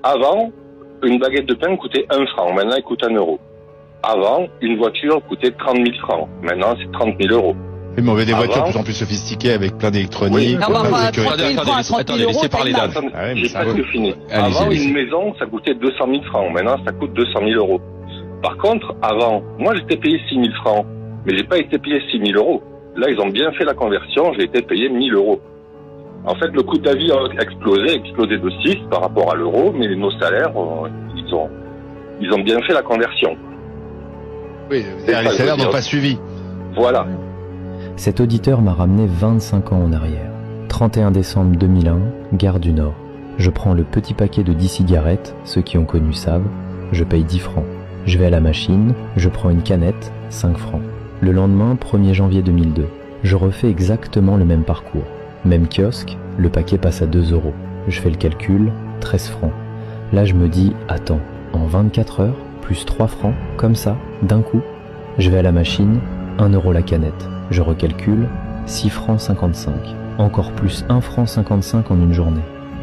Avant, une baguette de pain coûtait 1 franc, maintenant elle coûte 1 euro. Avant, une voiture coûtait 30 000 francs, maintenant c'est 30 000 euros. Oui, mais on veut des voitures de Avant, plus en plus sophistiquées avec plein d'électronique. Oui. Non, mais plein de enfin, sécurité. 30 000 francs à 30 000 euros, laissez parler c'est Dan. énorme. Ah ouais, mais J'ai ça presque vaut. fini. Allez-y, Avant, allez-y. une maison, ça coûtait 200 000 francs. Maintenant, ça coûte 200 000 euros. Par contre, avant, moi, j'étais payé 6 000 francs. Mais j'ai pas été payé 6 000 euros. Là, ils ont bien fait la conversion. J'ai été payé 1 000 euros. En fait, le coût de la vie a explosé de 6 par rapport à l'euro. Mais nos salaires, ils ont bien fait la conversion. Oui, les salaires n'ont pas suivi. Voilà. Cet auditeur m'a ramené 25 ans en arrière. 31 décembre 2001, gare du Nord. Je prends le petit paquet de 10 cigarettes, ceux qui ont connu savent, je paye 10 francs. Je vais à la machine, je prends une canette, 5 francs. Le lendemain, 1er janvier 2002, je refais exactement le même parcours. Même kiosque, le paquet passe à 2 euros. Je fais le calcul, 13 francs. Là je me dis, attends, en 24 heures, plus 3 francs, comme ça, d'un coup. Je vais à la machine, 1 euro la canette. Je recalcule, 6 francs 55. Encore plus 1 franc 55 en une journée.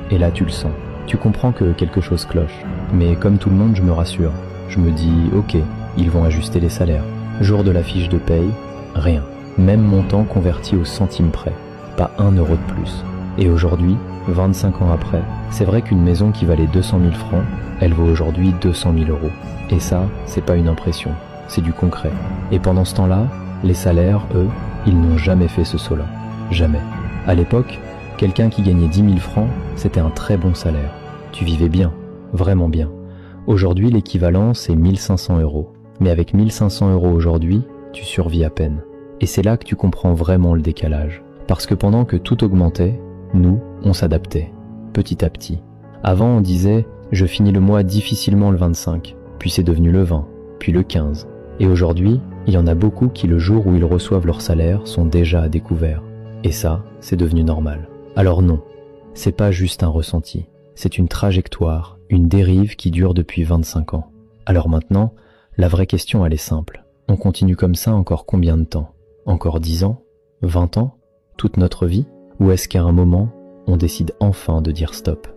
Et là tu le sens. Tu comprends que quelque chose cloche. Mais comme tout le monde, je me rassure. Je me dis, ok, ils vont ajuster les salaires. Jour de la fiche de paye, rien. Même montant converti au centime près. Pas 1 euro de plus. Et aujourd'hui, 25 ans après, c'est vrai qu'une maison qui valait 200 000 francs, elle vaut aujourd'hui 200 000 euros. Et ça, c'est pas une impression, c'est du concret. Et pendant ce temps-là, les salaires, eux, ils n'ont jamais fait ce saut-là. Jamais. À l'époque, quelqu'un qui gagnait 10 000 francs, c'était un très bon salaire. Tu vivais bien, vraiment bien. Aujourd'hui, l'équivalent, c'est 1 500 euros. Mais avec 1 500 euros aujourd'hui, tu survis à peine. Et c'est là que tu comprends vraiment le décalage. Parce que pendant que tout augmentait, nous, on s'adaptait, petit à petit. Avant, on disait, je finis le mois difficilement le 25, puis c'est devenu le 20, puis le 15. Et aujourd'hui, il y en a beaucoup qui, le jour où ils reçoivent leur salaire, sont déjà à découvert. Et ça, c'est devenu normal. Alors non, c'est pas juste un ressenti, c'est une trajectoire, une dérive qui dure depuis 25 ans. Alors maintenant, la vraie question, elle est simple. On continue comme ça encore combien de temps? Encore 10 ans? 20 ans? Toute notre vie? Ou est-ce qu'à un moment, on décide enfin de dire stop?